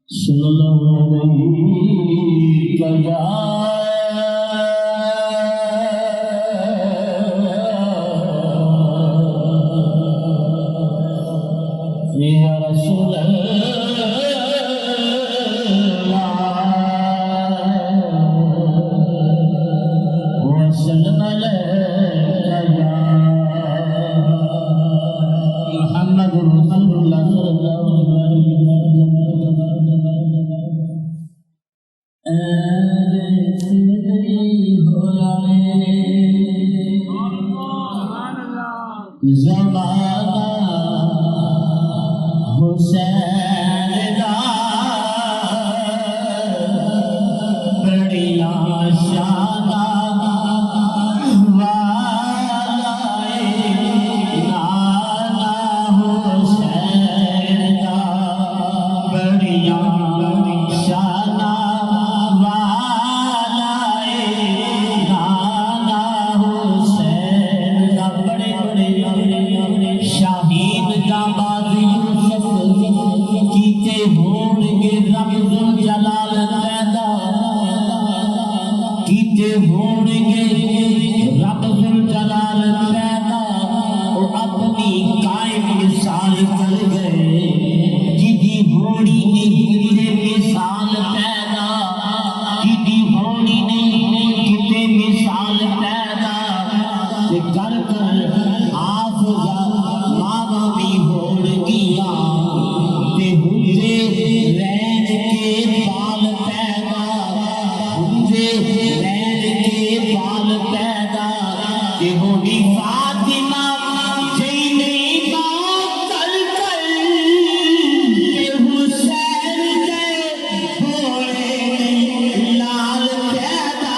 صلی اللہ علیہ یا رسول وسلم علیہ محمد رسول اللہ صلی اللہ علیہ زمانہ حسین دا بڑی آشانہ والا نانا حسین دا بڑی آشانہ والا نانا حسین دا بڑے بڑے شاہین جانباز یوسف کیتے ہون گے رب ذوالجلال پیدا کیتے ہون گے رب ذوالجلال پیدا وہ اپنی قائم مثال کر گئے جدی ہونی نہیں کتے مثال پیدا جدی ہونی نہیں کتے مثال پیدا کہ کر کر حافظہ ماما بھی ہوڑ گیا تے ہنجے رین کے پال پیدا ہنجے رین کے پال پیدا تے ہونی فاطمہ جینے بات کل کل تے حسین کے ہوڑے لال پیدا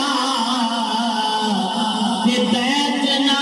تے بیتنا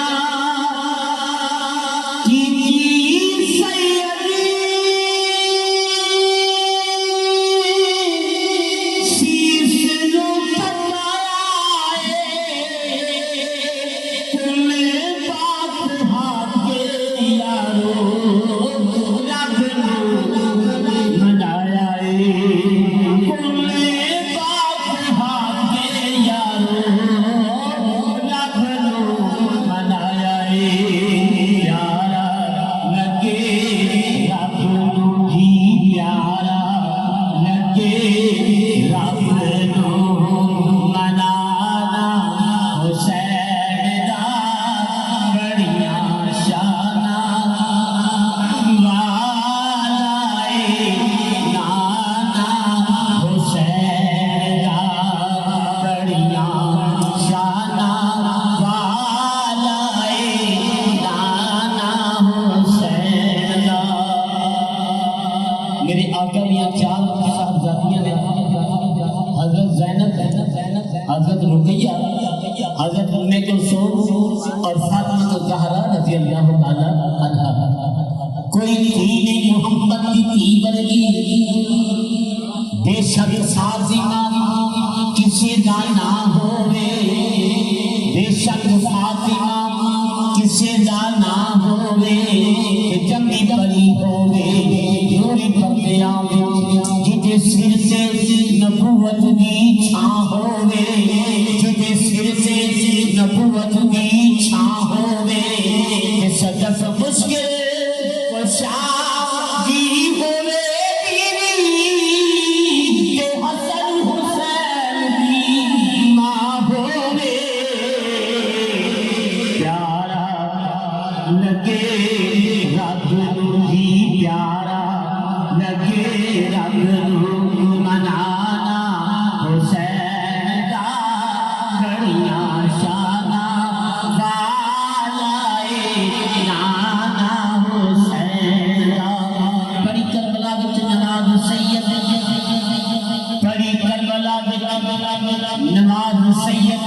میرے آقا میاں چار صاحبزادیاں نے حضرت زینب حضرت رقیہ حضرت ام کلثوم اور فاطمہ الزہرا رضی اللہ تعالی عنہا کوئی تھی نہیں محمد کی تھی ورگی بے شک فاطمہ کسی دا نہ ہووے بے شک فاطمہ کسی دا نہ ہووے کہ جمی پری ہووے نوری پردے آوے جتے سر سے نبوت دی چھاں ہووے جتے سر سے نبوت دی چھاں ہووے کہ صدف مشکل و شادی ہووے کہ حسن حسین کی ماں ہووے پیارا لگے رب ہی پیارا لگے رب منانا حسین دا بڑیاں شانہ والا نانا حسین دا بڑی کربلا وچ نواز سید بڑی کربلا وچ نواز سید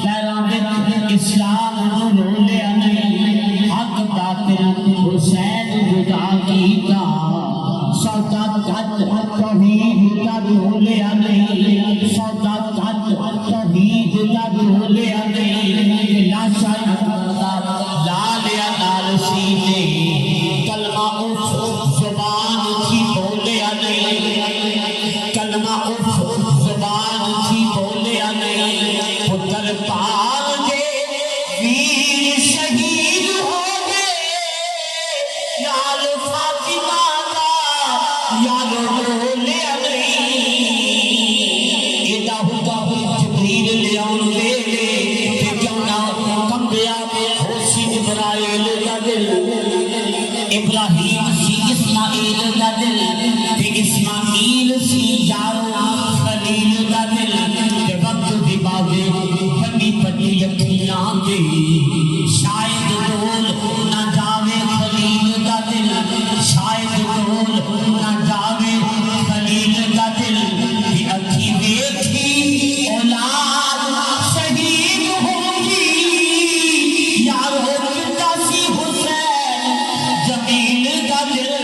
پیراں وچ اسلام نوں رولیا نہیں حق باطل حسین جدا کیتا سودا گھٹ توحید دا رولیا نہیں سودا گھٹ توحید دا رولیا نہیں لاشا لا لیا نال سینے کلمہ اف زبان تھی بولیا نہیں خلیل سی یارو خلیل دا دل تے وقت دی باوے بنی پٹی اکھیاں دے شاید ڈول نہ جاوے خلیل دا دل شاید ڈول نہ جاوے خلیل دا دل کہ اکھی دیکھی اولاد شہید ہوگی یارو کتا سی حسین جمیل دا دل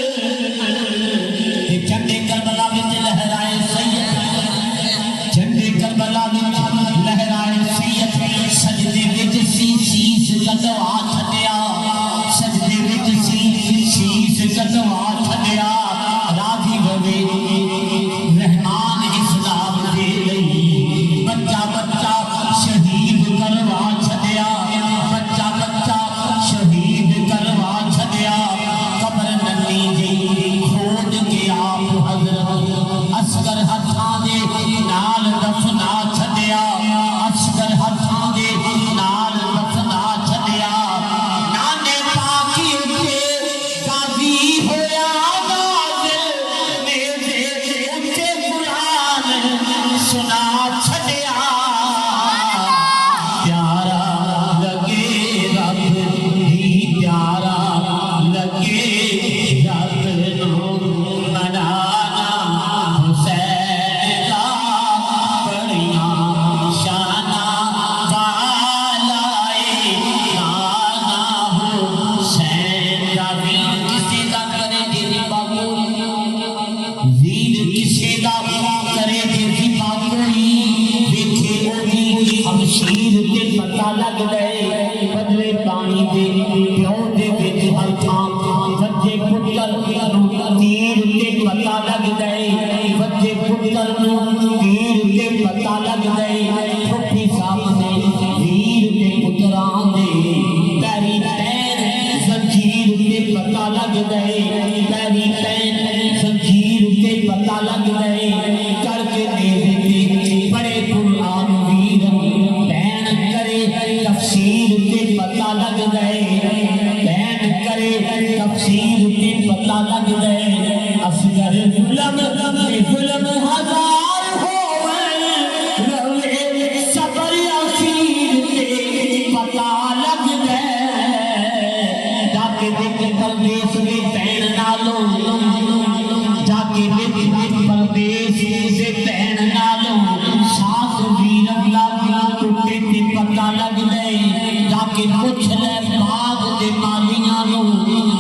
جھنڈے کربلا وچ لہرائے سید جھنڈے کربلا وچ لہرائے سید سجدے وچ شیش کٹوا چھڈیا سجدے وچ شیش کٹوا چھڈیا راضی ہوئے رحمان اسلام دے لئی بچہ بچہ شہید کروا چھڈیا بچہ بچہ شہید کروا چھڈیا قبر ننی جی کھود کے آپ حضرت عسکر ہتھاں دے نال دفنا چھڈیا عسکر ہتھاں دے نال دفنا چھڈیا نانے پاکی اٹھے غازی ہویا غازل میرے اٹھے قرآن سنا چھڈیا پیارا لگے رب ہی پیارا لگے رب نو منانا حسین دا بڑیاں شانہ والائے نانا حسین دا ویر کسے دا کرے دیدی باگوئی ویر کسے دا کرے دیدی باگوئی دیکھے ہوئی ہم شیر کے پتہ لگ گئے بدلے پانی دے پیو دے وچ ہر تھاں وجے پتر تیر کے پتہ لگ گئے وجے پتر تیر کے پتہ لگ گئے پھپھی سامنے ویر کے پتراں دے پیری پیر زنجیر کے پتہ لگ گئے پیری پیر زنجیر کے پتہ لگ گئے کر کے دیوے تے بڑے قرآن ویر بین کرے تفسیر کے پتہ لگ گئے بین کرے تفسیر کے پتہ لگ گئے اصغر ظلم ظلم ہزار ہوئے روے صبر اخیر کے پتہ لگ گئے جا کے دیکھ پردیس میں بین نالوں جا کے دیکھ پردیس سے بین نالوں ساتھ ویر اللہ ٹوٹے تے پتہ لگ گئے جا کے پوچھ لے باغ دے مالیاں نوں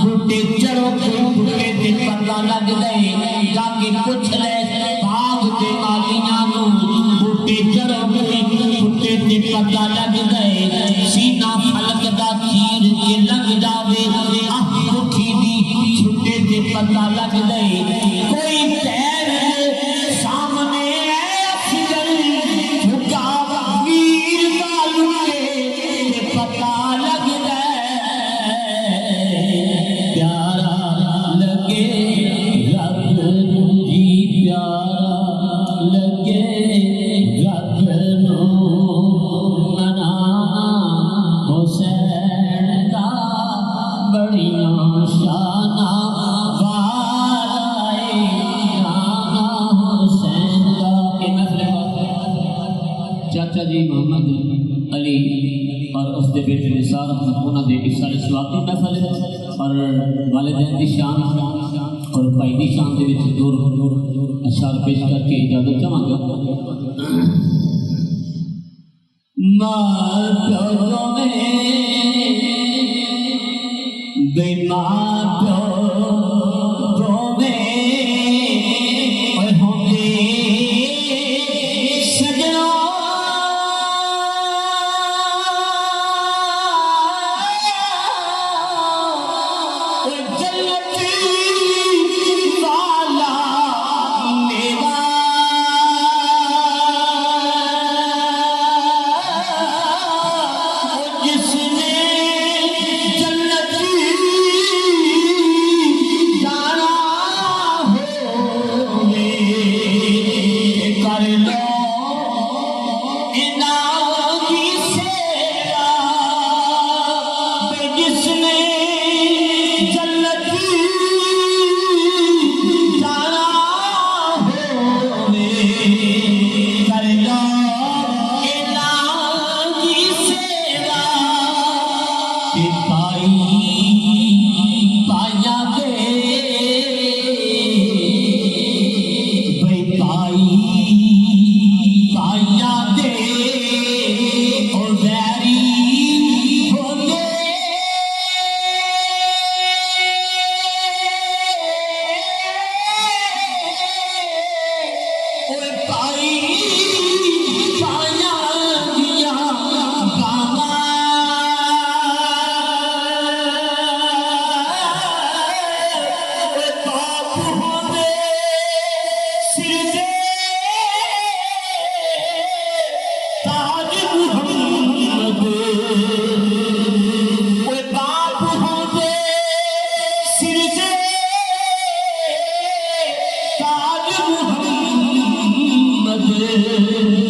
بوٹے چڑو ٹوٹے تے پتہ لگ گئے جا کے پوچھ لے باغ دے مالیاں نوں بوٹے چڑو ٹوٹے تے پتہ لگ گئے سینہ فلک دا تیر کے لگ جاوے آہ رکھی دی چھٹے تے پتہ لگ گئے کوئی پیر سامنے اصغر جھکا ویر دا لکے تے پتہ لگ گئے پیارا لگے رب جی پیارا لگے رب نو منانا حسین دا بڑیاں شانہ والائے نانا حسین دا چاچا جی محمد علی اور اس دے بیٹے نثار احمد انہاں دے اس سال سواتی محفل اور والدین دی شان اور بھائی دی شان دے وچ دور اشعار پیش کر کے اجازت چاہاں گا ماں پیو میں بے ماں پیو میں اور ہوں گے سجنا جنتی والا میرا جس ہے